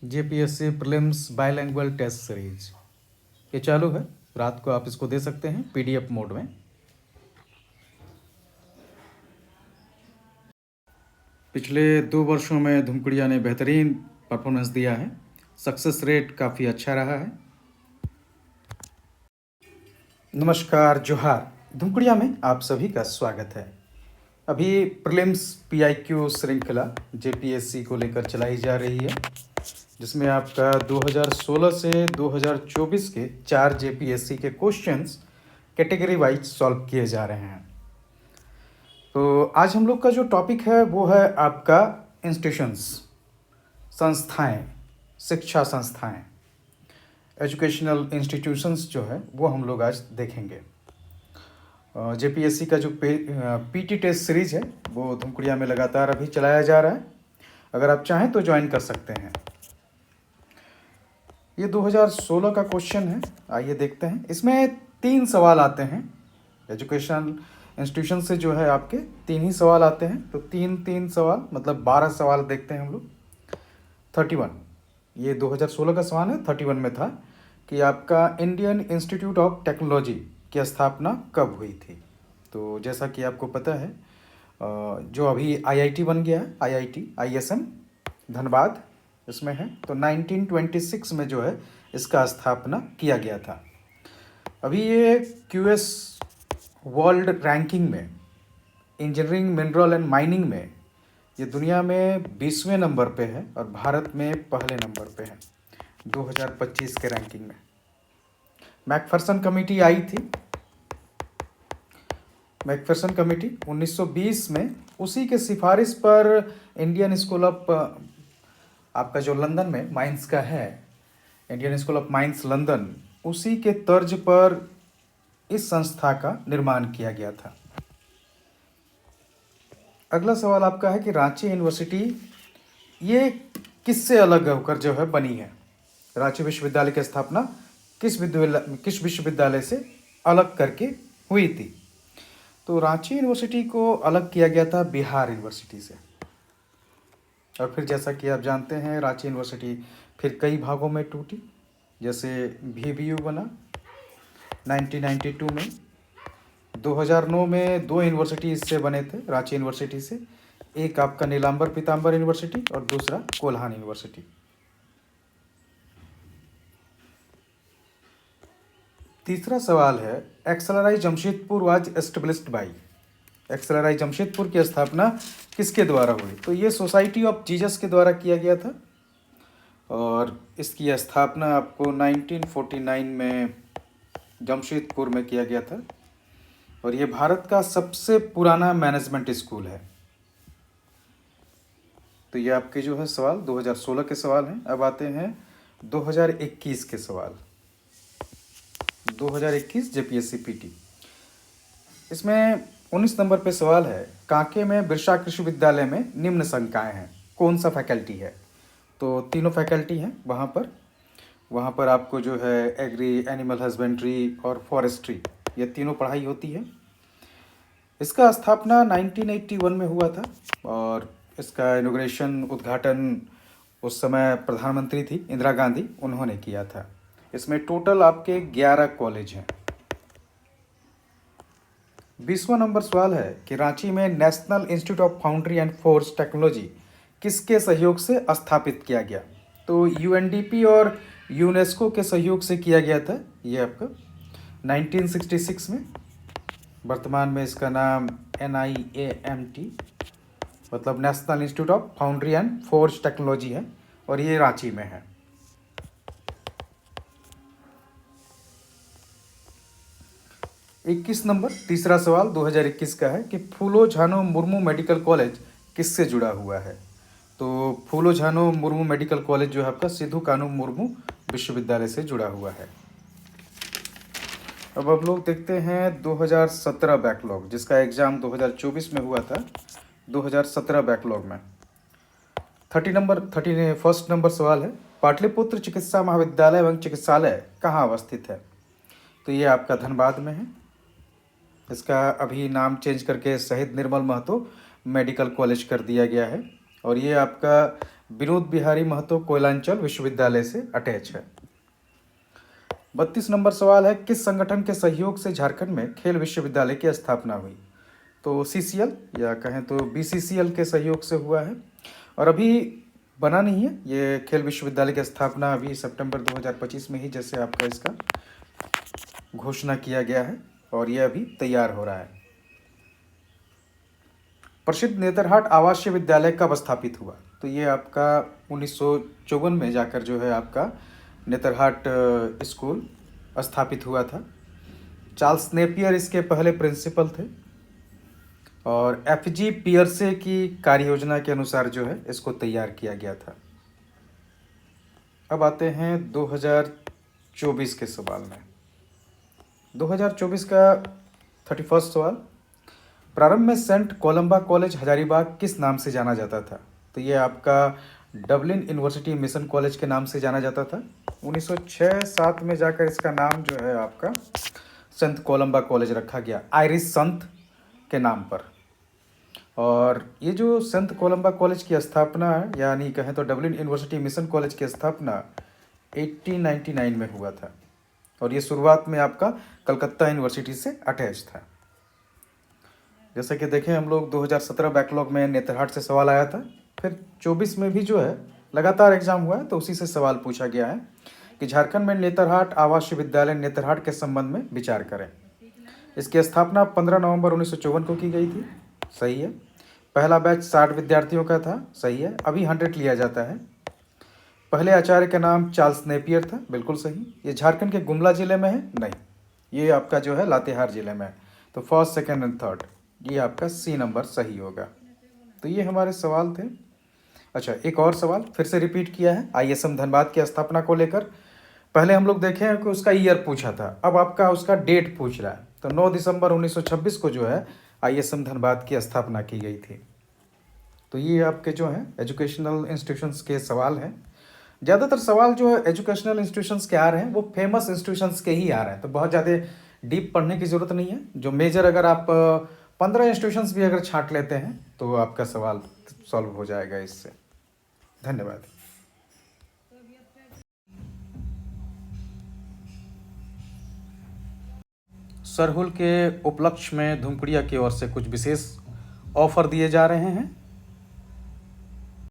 JPSC prelims बाइलैंग्वेज test series ये चालू है। रात को आप इसको दे सकते हैं पीडीएफ मोड में। पिछले 2 वर्षों में धुमकुड़िया ने बेहतरीन परफॉर्मेंस दिया है। सक्सेस रेट काफ़ी अच्छा रहा है। नमस्कार, जोहार। धुमकुड़िया में आप सभी का स्वागत है। अभी प्रीलिम्स पीआईक्यू श्रृंखला जेपीएससी को लेकर चलाई जा रही है, जिसमें आपका 2016 से 2024 के 4 जेपीएससी के क्वेश्चंस कैटेगरी वाइज सॉल्व किए जा रहे हैं। तो आज हम लोग का जो टॉपिक है वो है आपका इंस्टीट्यूशंस, संस्थाएं, शिक्षा संस्थाएं, एजुकेशनल इंस्टीट्यूशंस जो है वो हम लोग आज देखेंगे। जेपीएससी का जो पीटी टेस्ट सीरीज है वो धुमकुड़िया में लगातार अभी चलाया जा रहा है। अगर आप चाहें तो ज्वाइन कर सकते हैं। ये 2016 का क्वेश्चन है, आइए देखते हैं। इसमें 3 सवाल आते हैं। एजुकेशन इंस्टीट्यूशन से जो है आपके 3 ही सवाल आते हैं, तो 3 सवाल मतलब 12 सवाल देखते हैं हम लोग। 31 ये 2016 का सवाल है। 31 में था कि आपका इंडियन इंस्टीट्यूट ऑफ टेक्नोलॉजी की स्थापना कब हुई थी। तो जैसा कि आपको पता है, जो अभी आईआईटी बन गया है, आईएसएम धनबाद इसमें है, तो 1926 में जो है इसका स्थापना किया गया था। अभी ये क्यूएस वर्ल्ड रैंकिंग में इंजीनियरिंग, मिनरल एंड माइनिंग में ये दुनिया में 20वें नंबर पे है और भारत में पहले नंबर पे है 2025 के रैंकिंग में। मैकफर्सन कमेटी आई थी। मैकफर्सन कमेटी 1920 में, उसी के सिफारिश पर इंडियन स्कूल ऑफ आपका जो लंदन में माइंस का है, Indian school of mines London, उसी के तर्ज पर इस संस्था का निर्माण किया गया था। अगला सवाल आपका है कि रांची यूनिवर्सिटी ये किससे अलग होकर जो है बनी है। रांची विश्वविद्यालय की स्थापना किस विश्वविद्यालय से अलग करके हुई थी। तो रांची यूनिवर्सिटी को अलग किया गया था बिहार यूनिवर्सिटी से। और फिर जैसा कि आप जानते हैं, रांची यूनिवर्सिटी फिर कई भागों में टूटी। जैसे VBU बना 1992 में। 2009 में 2 यूनिवर्सिटी इससे बने थे रांची यूनिवर्सिटी से। एक आपका नीलांबर पीतांबर यूनिवर्सिटी और दूसरा कोल्हान यूनिवर्सिटी। तीसरा सवाल है, XLRI Jamshedpur was established by. XLRI Jamshedpur की स्थापना किसके द्वारा हुई। तो ये सोसाइटी ऑफ जीसस के द्वारा किया गया था और इसकी स्थापना आपको 1949 में जमशेदपुर में किया गया था और ये भारत का सबसे पुराना मैनेजमेंट स्कूल है। तो ये आपके जो है सवाल 2016 के सवाल हैं। अब आते हैं 2021 के सवाल। 2021 जेपीएससी पीटी, इसमें 19 नंबर पे सवाल है, कांके में बिरसा कृषि विद्यालय में निम्न संकाय हैं, कौन सा फैकल्टी है। तो तीनों फैकल्टी हैं वहाँ पर आपको जो है एग्री, एनिमल हस्बेंड्री और फॉरेस्ट्री, ये तीनों पढ़ाई होती है। इसका स्थापना 1981 में हुआ था और इसका इनॉग्रेशन, उद्घाटन उस समय प्रधानमंत्री थी इंदिरा गांधी, उन्होंने किया था। इसमें टोटल आपके 11 कॉलेज हैं। 20वां नंबर सवाल है कि रांची में national institute of foundry and force technology किसके सहयोग से स्थापित किया गया। तो यूएनडीपी और यूनेस्को के सहयोग से किया गया था ये आपका 1966 में। वर्तमान में इसका नाम NIAMT मतलब national institute of foundry and force technology है और ये रांची में है। 21 नंबर तीसरा सवाल 2021 का है कि फूलो झानो मुर्मू मेडिकल कॉलेज किससे जुड़ा हुआ है। तो फूलो झानो मुर्मू मेडिकल कॉलेज जो है आपका सिद्धू कानू मुर्मू विश्वविद्यालय से जुड़ा हुआ है। अब आप लोग देखते हैं 2017 बैकलॉग, जिसका एग्ज़ाम 2024 में हुआ था। 2017 बैकलॉग में 31 नंबर सवाल है, पाटलिपुत्र चिकित्सा महाविद्यालय एवं चिकित्सालय कहाँ अवस्थित है। तो ये आपका धनबाद में है। इसका अभी नाम चेंज करके शहीद निर्मल महतो मेडिकल कॉलेज कर दिया गया है। और ये आपका विनोद बिहारी महतो कोयलांचल विश्वविद्यालय से अटैच है। 32 नंबर सवाल है, किस संगठन के सहयोग से झारखंड में खेल विश्वविद्यालय की स्थापना हुई? तो सीसीएल या कहें तो बीसीसीएल के सहयोग से हुआ है, और अभी बना नहीं है। ये खेल विश्वविद्यालय की स्थापना अभी सितंबर 2025 में ही जैसे आपका इसका घोषणा किया गया है, और ये अभी तैयार हो रहा है। प्रसिद्ध नेतरहाट आवासीय विद्यालय कब स्थापित हुआ? तो ये आपका 1954 में जाकर जो है आपका नेतरहाट स्कूल स्थापित हुआ था। चार्ल्स नेपियर इसके पहले प्रिंसिपल थे, और एफजी पियर्से की कार्य योजना के अनुसार जो है इसको तैयार किया गया था। अब आते हैं 2024 के सवाल में। 2024 का 31 सवाल, प्रारंभ में सेंट कोलंबा कॉलेज हजारीबाग किस नाम से जाना जाता था? तो ये आपका डबलिन यूनिवर्सिटी मिशन कॉलेज के नाम से जाना जाता था। 1906-7 में जाकर इसका नाम जो है आपका संत कोलंबा कॉलेज रखा गया, आयरिश संत के नाम पर। और ये जो संत कोलंबा कॉलेज की स्थापना यानी कहें तो डबलिन यूनिवर्सिटी मिशन कॉलेज की स्थापना 1899 में हुआ था, और ये शुरुआत में आपका कलकत्ता यूनिवर्सिटी से अटैच था। जैसे कि देखें हम लोग 2017 बैकलॉग में नेतरहाट से सवाल आया था, फिर 24 में भी जो है लगातार एग्जाम हुआ है, तो उसी से सवाल पूछा गया है कि झारखंड में नेतरहाट आवासीय विद्यालय नेतरहाट के संबंध में विचार करें। इसकी स्थापना 15 नवंबर 1954 को की गई थी, सही है। पहला बैच 60 विद्यार्थियों का था, सही है। अभी 100 लिया जाता है। पहले आचार्य का नाम चार्ल्स नेपियर था, बिल्कुल सही। ये झारखंड के गुमला जिले में है? नहीं, ये आपका जो है लातेहार जिले में है। तो फर्स्ट, सेकेंड एंड थर्ड ये आपका सी नंबर सही होगा। तो ये हमारे सवाल थे। अच्छा, एक और सवाल फिर से रिपीट किया है आईएसएम धनबाद की स्थापना को लेकर। पहले हम लोग देखे हैं कि उसका ईयर पूछा था, अब आपका उसका डेट पूछ रहा है। तो 9 दिसंबर 1926 को जो है आईएसएम धनबाद की स्थापना की गई थी। तो ये आपके जो हैं एजुकेशनल इंस्टीट्यूशंस के सवाल हैं। ज़्यादातर सवाल जो है एजुकेशनल इंस्टीट्यूशंस के आ रहे हैं वो फेमस इंस्टीट्यूशंस के ही आ रहे हैं, तो बहुत ज़्यादा डीप पढ़ने की ज़रूरत नहीं है। जो मेजर अगर आप 15 इंस्टीट्यूशंस भी अगर छांट लेते हैं तो आपका सवाल सॉल्व हो जाएगा इससे। धन्यवाद। सरहुल के उपलक्ष्य में धूमकुड़िया की ओर से कुछ विशेष ऑफर दिए जा रहे हैं।